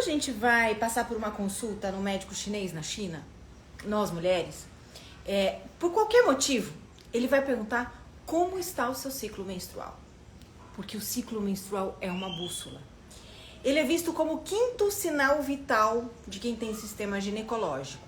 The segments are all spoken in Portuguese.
a gente vai passar por uma consulta no médico chinês na China, nós mulheres, por qualquer motivo, ele vai perguntar como está o seu ciclo menstrual. Porque o ciclo menstrual é uma bússola. Ele é visto como o quinto sinal vital de quem tem sistema ginecológico.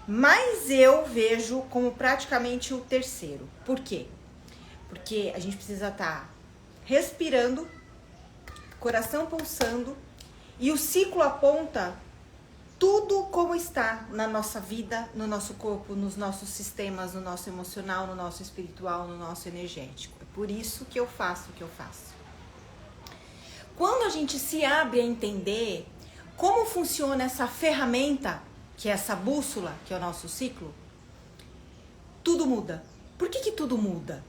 Mas eu vejo como praticamente o terceiro. Por quê? Porque a gente precisa estar respirando, coração pulsando, e o ciclo aponta tudo como está na nossa vida, no nosso corpo, nos nossos sistemas, no nosso emocional, no nosso espiritual, no nosso energético. É por isso que eu faço o que eu faço. Quando a gente se abre a entender como funciona essa ferramenta, que é essa bússola, que é o nosso ciclo, tudo muda. Por que tudo muda?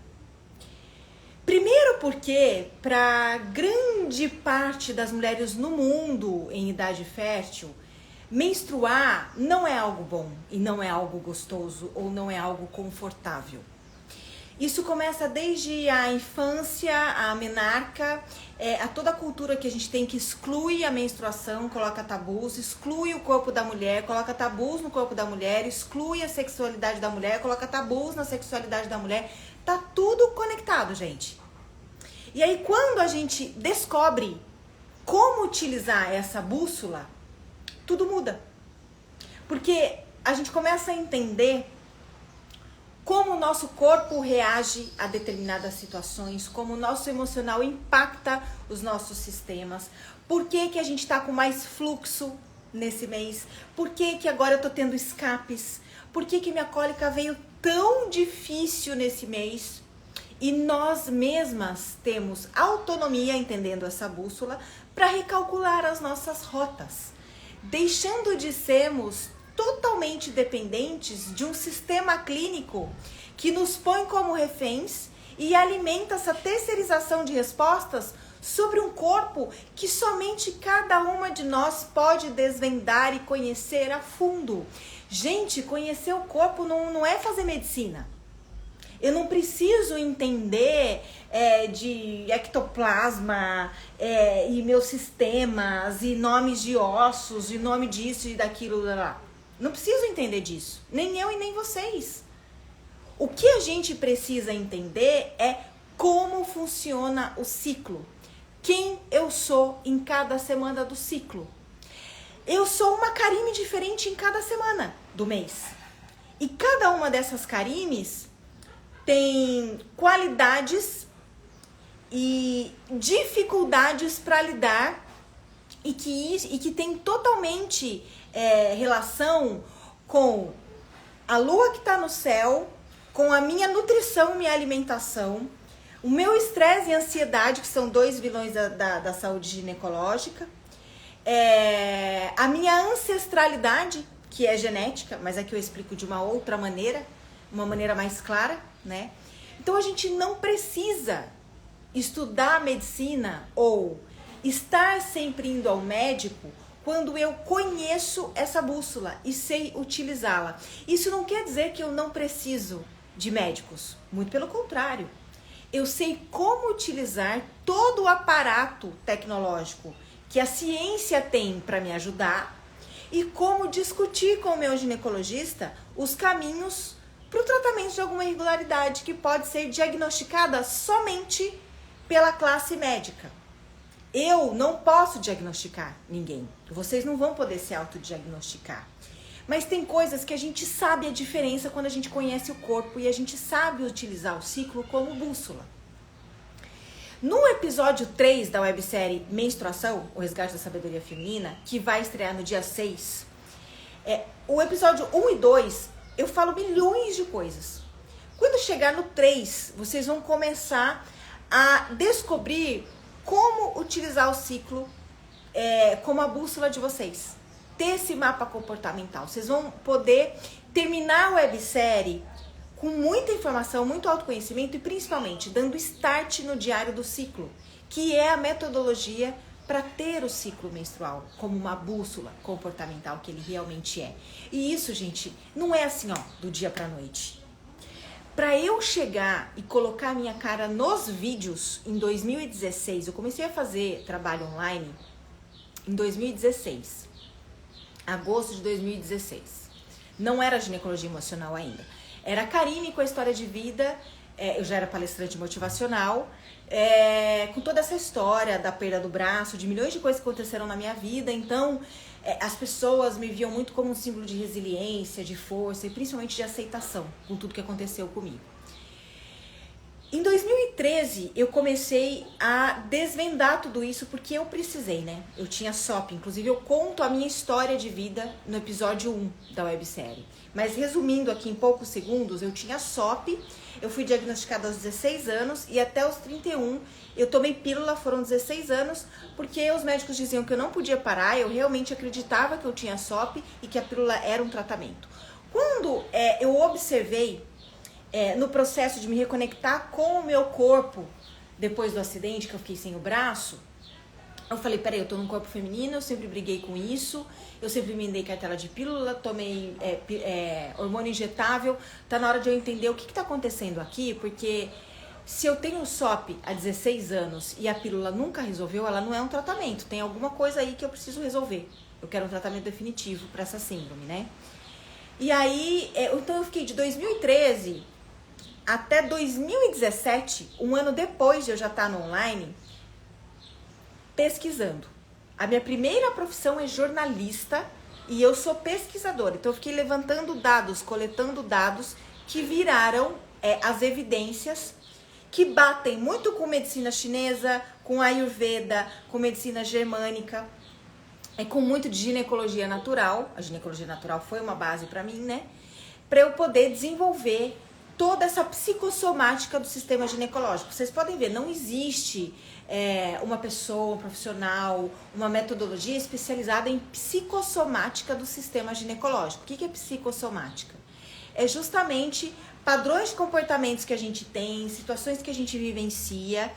Primeiro porque para grande parte das mulheres no mundo em idade fértil, menstruar não é algo bom e não é algo gostoso ou não é algo confortável. Isso começa desde a infância, a menarca, a toda a cultura que a gente tem que exclui a menstruação, coloca tabus, exclui o corpo da mulher, coloca tabus no corpo da mulher, exclui a sexualidade da mulher, coloca tabus na sexualidade da mulher. Tá tudo conectado, gente. E aí quando a gente descobre como utilizar essa bússola, tudo muda. Porque a gente começa a entender como o nosso corpo reage a determinadas situações, como o nosso emocional impacta os nossos sistemas, por que a gente está com mais fluxo nesse mês, por que agora eu tô tendo escapes, por que minha cólica veio tão difícil nesse mês. E nós mesmas temos autonomia, entendendo essa bússola, para recalcular as nossas rotas, deixando de sermos totalmente dependentes de um sistema clínico que nos põe como reféns e alimenta essa terceirização de respostas sobre um corpo que somente cada uma de nós pode desvendar e conhecer a fundo. Gente, conhecer o corpo não é fazer medicina. Eu não preciso entender de ectoplasma e meus sistemas e nomes de ossos e nome disso e daquilo lá. Não preciso entender disso, nem eu e nem vocês. O que a gente precisa entender é como funciona o ciclo. Quem eu sou em cada semana do ciclo. Eu sou uma Karime diferente em cada semana do mês. E cada uma dessas Karimes tem qualidades e dificuldades para lidar e que tem totalmente relação com a lua que está no céu, com a minha nutrição, minha alimentação, o meu estresse e ansiedade, que são dois vilões da saúde ginecológica, a minha ancestralidade, que é genética, mas aqui eu explico de uma outra maneira, uma maneira mais clara, né? Então a gente não precisa estudar medicina ou estar sempre indo ao médico quando eu conheço essa bússola e sei utilizá-la. Isso não quer dizer que eu não preciso de médicos, muito pelo contrário. Eu sei como utilizar todo o aparato tecnológico que a ciência tem para me ajudar e como discutir com o meu ginecologista os caminhos para o tratamento de alguma irregularidade que pode ser diagnosticada somente pela classe médica. Eu não posso diagnosticar ninguém. Vocês não vão poder se autodiagnosticar. Mas tem coisas que a gente sabe a diferença quando a gente conhece o corpo e a gente sabe utilizar o ciclo como bússola. No episódio 3 da websérie Menstruação, o Resgate da Sabedoria Feminina, que vai estrear no dia 6, o episódio 1 e 2, eu falo milhões de coisas. Quando chegar no 3, vocês vão começar a descobrir como utilizar o ciclo como a bússola de vocês. Ter esse mapa comportamental. Vocês vão poder terminar a websérie com muita informação, muito autoconhecimento e principalmente dando start no diário do ciclo, que é a metodologia para ter o ciclo menstrual como uma bússola comportamental que ele realmente é. E isso, gente, não é assim, do dia para noite. Para eu chegar e colocar minha cara nos vídeos em 2016, eu comecei a fazer trabalho online em 2016. Agosto de 2016. Não era ginecologia emocional ainda. Era a Karine com a história de vida. Eu já era palestrante motivacional. Com toda essa história da perda do braço, de milhões de coisas que aconteceram na minha vida. Então, as pessoas me viam muito como um símbolo de resiliência, de força e principalmente de aceitação com tudo que aconteceu comigo. Em 2013, eu comecei a desvendar tudo isso porque eu precisei, né? Eu tinha SOP, inclusive eu conto a minha história de vida no episódio 1 da websérie. Mas resumindo aqui em poucos segundos, eu tinha SOP, eu fui diagnosticada aos 16 anos e até os 31 eu tomei pílula, foram 16 anos, porque os médicos diziam que eu não podia parar, eu realmente acreditava que eu tinha SOP e que a pílula era um tratamento. Quando eu observei no processo de me reconectar com o meu corpo, depois do acidente que eu fiquei sem o braço, eu falei, peraí, eu tô num corpo feminino, eu sempre briguei com isso, eu sempre me dei cartela de pílula, tomei hormônio injetável, tá na hora de eu entender o que tá acontecendo aqui, porque se eu tenho SOP há 16 anos e a pílula nunca resolveu, ela não é um tratamento, tem alguma coisa aí que eu preciso resolver. Eu quero um tratamento definitivo para essa síndrome, né? E aí, então eu fiquei de 2013 até 2017, um ano depois de eu já estar no online, pesquisando. A minha primeira profissão é jornalista e eu sou pesquisadora. Então eu fiquei levantando dados, coletando dados que viraram as evidências que batem muito com medicina chinesa, com ayurveda, com medicina germânica, com muito de ginecologia natural. A ginecologia natural foi uma base para mim, né? Para eu poder desenvolver toda essa psicossomática do sistema ginecológico. Vocês podem ver, não existe uma pessoa, um profissional, uma metodologia especializada em psicossomática do sistema ginecológico. O que é psicossomática? É justamente padrões de comportamentos que a gente tem, situações que a gente vivencia,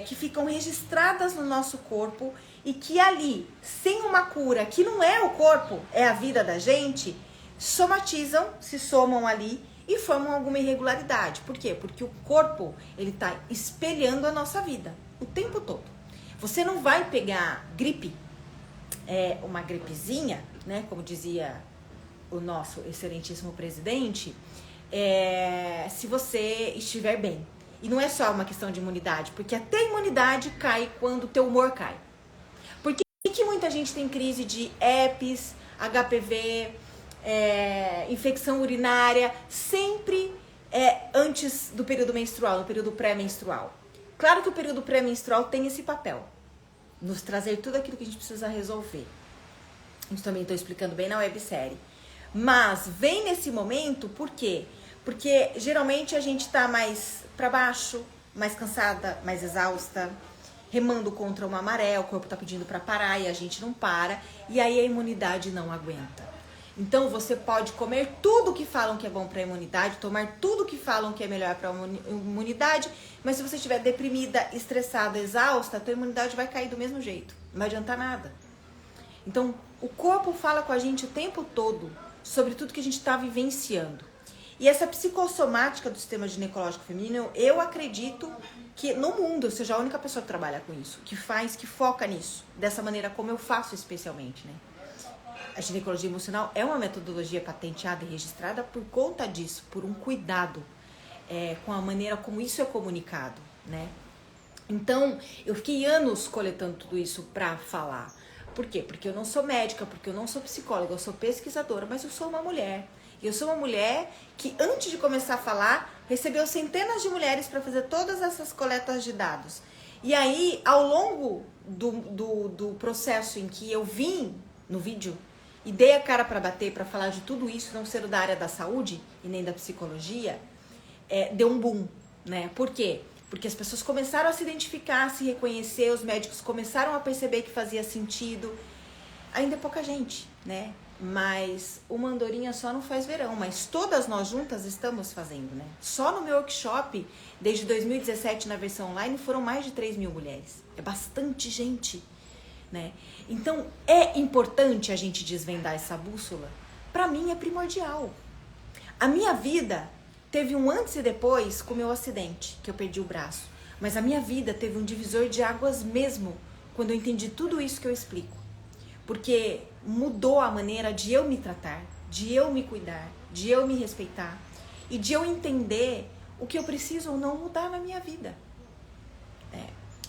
que ficam registradas no nosso corpo e que ali, sem uma cura, que não é o corpo, é a vida da gente, somatizam, se somam ali e formam alguma irregularidade. Por quê? Porque o corpo, ele tá espelhando a nossa vida o tempo todo. Você não vai pegar gripe, uma gripezinha, né, como dizia o nosso excelentíssimo presidente, se você estiver bem. E não é só uma questão de imunidade, porque até a imunidade cai quando o teu humor cai. Por que muita gente tem crise de herpes, HPV, infecção urinária, sempre antes do período menstrual, no período pré-menstrual? Claro que o período pré-menstrual tem esse papel, nos trazer tudo aquilo que a gente precisa resolver. Isso também estou explicando bem na websérie. Mas vem nesse momento, por quê? Porque geralmente a gente está mais para baixo, mais cansada, mais exausta, remando contra uma maré, o corpo está pedindo para parar e a gente não para, e aí a imunidade não aguenta. Então você pode comer tudo que falam que é bom para a imunidade, tomar tudo que falam que é melhor para a imunidade, mas se você estiver deprimida, estressada, exausta, a tua imunidade vai cair do mesmo jeito, não vai adiantar nada. Então o corpo fala com a gente o tempo todo sobre tudo que a gente está vivenciando. E essa psicossomática do sistema ginecológico feminino, eu acredito que no mundo eu seja a única pessoa que trabalha com isso, que foca nisso, dessa maneira como eu faço especialmente, né? A ginecologia emocional é uma metodologia patenteada e registrada por conta disso, por um cuidado com a maneira como isso é comunicado, né? Então, eu fiquei anos coletando tudo isso pra falar. Por quê? Porque eu não sou médica, porque eu não sou psicóloga, eu sou pesquisadora, mas eu sou uma mulher. E eu sou uma mulher que, antes de começar a falar, recebeu centenas de mulheres para fazer todas essas coletas de dados. E aí, ao longo do processo em que eu vim no vídeo e dei a cara para bater, para falar de tudo isso, não ser da área da saúde e nem da psicologia, deu um boom, né? Por quê? Porque as pessoas começaram a se identificar, a se reconhecer, os médicos começaram a perceber que fazia sentido. Ainda é pouca gente, né? Mas uma andorinha só não faz verão, mas todas nós juntas estamos fazendo, né? Só no meu workshop, desde 2017 na versão online, foram mais de 3.000 mulheres. É bastante gente, né? Então, é importante a gente desvendar essa bússola? Pra mim é primordial. A minha vida teve um antes e depois com o meu acidente, que eu perdi o braço. Mas a minha vida teve um divisor de águas mesmo quando eu entendi tudo isso que eu explico. Porque mudou a maneira de eu me tratar, de eu me cuidar, de eu me respeitar e de eu entender o que eu preciso ou não mudar na minha vida.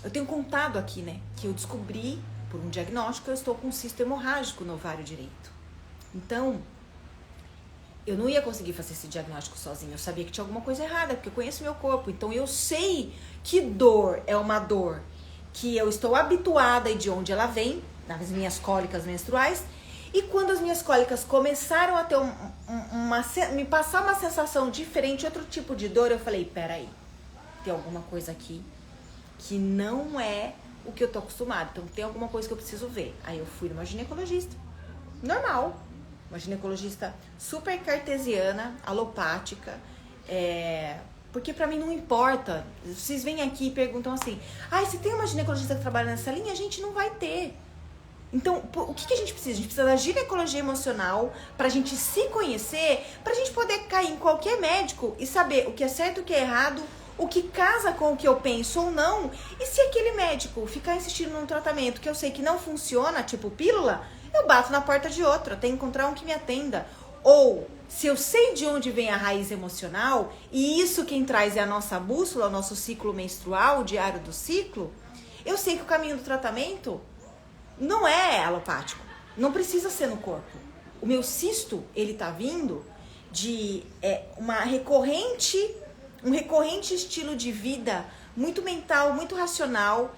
Eu tenho contado aqui, né, que eu descobri, por um diagnóstico, que eu estou com um cisto hemorrágico no ovário direito. Então, eu não ia conseguir fazer esse diagnóstico sozinha. Eu sabia que tinha alguma coisa errada, porque eu conheço meu corpo. Então, eu sei que dor é uma dor que eu estou habituada e de onde ela vem, nas minhas cólicas menstruais. E quando as minhas cólicas começaram a ter me passar uma sensação diferente, outro tipo de dor, eu falei, peraí, tem alguma coisa aqui que não é o que eu tô acostumada. Então, tem alguma coisa que eu preciso ver. Aí eu fui numa ginecologista, normal. Uma ginecologista super cartesiana, alopática. Porque pra mim não importa. Vocês vêm aqui e perguntam assim, se tem uma ginecologista que trabalha nessa linha, a gente não vai ter. Então, o que a gente precisa? A gente precisa da ginecologia emocional pra gente se conhecer, pra gente poder cair em qualquer médico e saber o que é certo, o que é errado, o que casa com o que eu penso ou não. E se aquele médico ficar insistindo num tratamento que eu sei que não funciona, tipo pílula, eu bato na porta de outro, até encontrar um que me atenda. Ou, se eu sei de onde vem a raiz emocional, e isso quem traz é a nossa bússola, o nosso ciclo menstrual, o diário do ciclo, eu sei que o caminho do tratamento não é alopático, não precisa ser no corpo. O meu cisto, ele tá vindo de um recorrente estilo de vida muito mental, muito racional,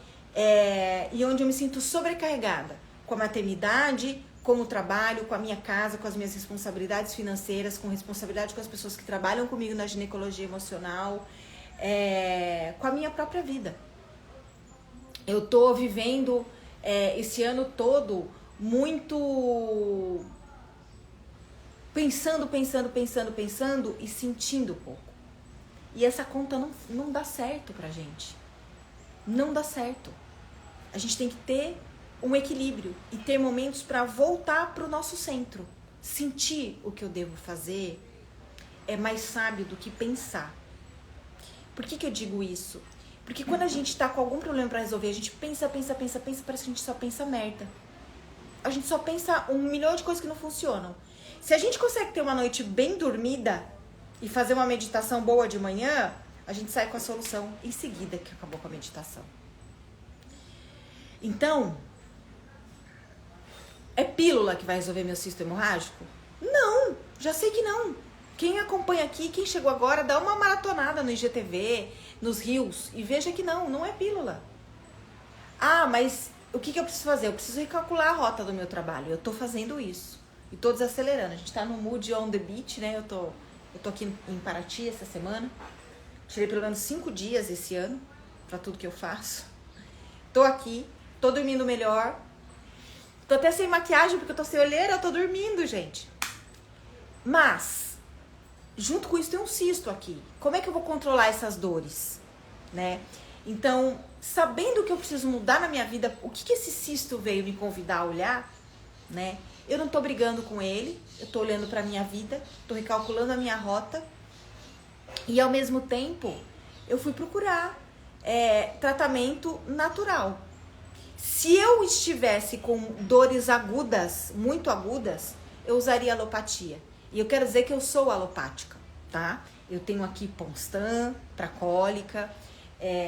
e onde eu me sinto sobrecarregada com a maternidade, com o trabalho, com a minha casa, com as minhas responsabilidades financeiras, com responsabilidade com as pessoas que trabalham comigo na ginecologia emocional, com a minha própria vida. Eu tô vivendo esse ano todo muito pensando e sentindo pouco. E essa conta não dá certo pra gente. Não dá certo. A gente tem que ter um equilíbrio e ter momentos para voltar pro nosso centro. Sentir o que eu devo fazer é mais sábio do que pensar. Por que eu digo isso? Porque quando a gente tá com algum problema pra resolver, a gente pensa, parece que a gente só pensa merda. A gente só pensa 1 milhão de coisas que não funcionam. Se a gente consegue ter uma noite bem dormida e fazer uma meditação boa de manhã, a gente sai com a solução em seguida que acabou com a meditação. Então, é pílula que vai resolver meu cisto hemorrágico? Não, já sei que não. Quem acompanha aqui, quem chegou agora, dá uma maratonada no IGTV, nos rios, e veja que não é pílula. Mas o que eu preciso fazer? Eu preciso recalcular a rota do meu trabalho. Eu tô fazendo isso. E tô desacelerando. A gente tá no mood on the beach, né? Eu tô aqui em Paraty essa semana. Tirei pelo menos 5 dias esse ano pra tudo que eu faço. Tô aqui, tô dormindo melhor. Tô até sem maquiagem porque eu tô sem olheira, eu tô dormindo, gente. Mas, junto com isso tem um cisto aqui. Como é que eu vou controlar essas dores, né? Então, sabendo que eu preciso mudar na minha vida, o que esse cisto veio me convidar a olhar, né? Eu não tô brigando com ele, eu tô olhando pra minha vida, tô recalculando a minha rota. E ao mesmo tempo, eu fui procurar tratamento natural. Se eu estivesse com dores agudas, muito agudas, eu usaria alopatia. E eu quero dizer que eu sou alopática, tá? Eu tenho aqui Ponstan para cólica,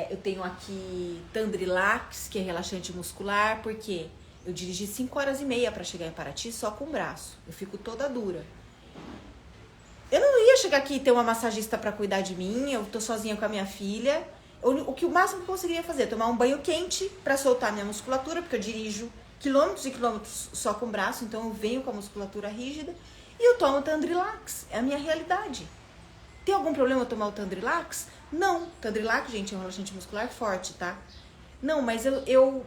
eu tenho aqui Tandrilax, que é relaxante muscular, porque eu dirigi 5 horas e meia para chegar em Paraty só com o braço. Eu fico toda dura. Eu não ia chegar aqui e ter uma massagista para cuidar de mim, eu tô sozinha com a minha filha. O máximo que eu conseguiria fazer é tomar um banho quente para soltar minha musculatura, porque eu dirijo quilômetros e quilômetros só com o braço, então eu venho com a musculatura rígida e eu tomo Tandrilax, é a minha realidade. Tem algum problema eu tomar o Tandrilax? Não, Tandrilax, gente, é um relaxante muscular forte, tá? Não, mas eu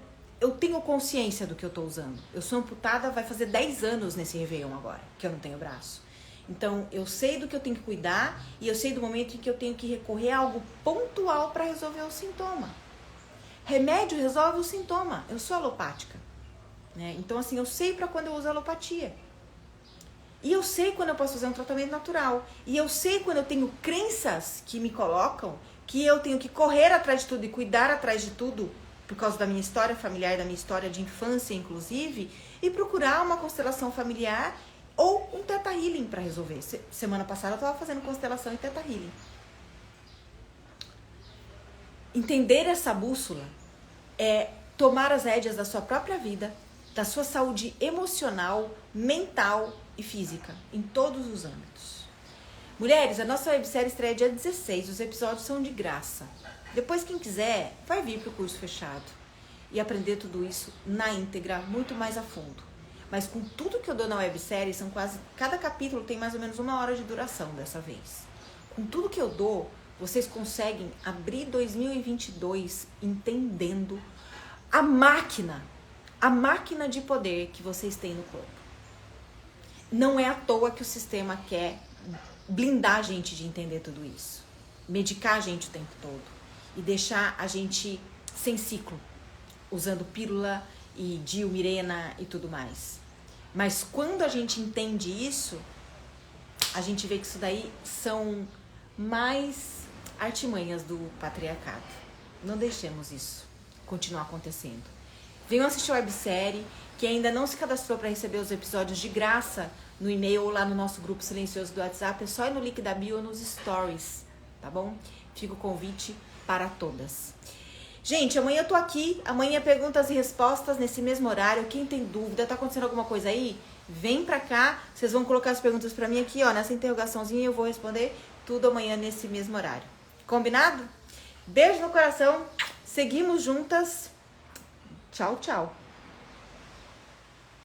tenho consciência do que eu tô usando. Eu sou amputada, vai fazer 10 anos nesse Réveillon agora, que eu não tenho braço. Então, eu sei do que eu tenho que cuidar e eu sei do momento em que eu tenho que recorrer a algo pontual para resolver o sintoma. Remédio resolve o sintoma. Eu sou alopática, né? Então, assim, eu sei para quando eu uso alopatia. E eu sei quando eu posso fazer um tratamento natural. E eu sei quando eu tenho crenças que me colocam que eu tenho que correr atrás de tudo e cuidar atrás de tudo por causa da minha história familiar, da minha história de infância, inclusive, e procurar uma constelação familiar ou um Theta Healing para resolver. Semana passada eu estava fazendo constelação e Theta Healing. Entender essa bússola é tomar as rédeas da sua própria vida, da sua saúde emocional, mental e física, em todos os âmbitos. Mulheres, a nossa websérie estreia dia 16, os episódios são de graça. Depois, quem quiser, vai vir para o curso fechado e aprender tudo isso na íntegra, muito mais a fundo. Mas com tudo que eu dou na websérie, são quase, cada capítulo tem mais ou menos 1 hora de duração dessa vez. Com tudo que eu dou, vocês conseguem abrir 2022 entendendo a máquina de poder que vocês têm no corpo. Não é à toa que o sistema quer blindar a gente de entender tudo isso. Medicar a gente o tempo todo. E deixar a gente sem ciclo. Usando pílula e DIU, Mirena e tudo mais. Mas quando a gente entende isso, a gente vê que isso daí são mais artimanhas do patriarcado. Não deixemos isso continuar acontecendo. Venham assistir a websérie, que ainda não se cadastrou para receber os episódios de graça no e-mail ou lá no nosso grupo silencioso do WhatsApp. É só ir no link da bio ou nos stories, tá bom? Fica o convite para todas. Gente, amanhã eu tô aqui, amanhã perguntas e respostas nesse mesmo horário. Quem tem dúvida, tá acontecendo alguma coisa aí? Vem pra cá, vocês vão colocar as perguntas pra mim aqui, ó, nessa interrogaçãozinha, e eu vou responder tudo amanhã nesse mesmo horário. Combinado? Beijo no coração, seguimos juntas. Tchau, tchau.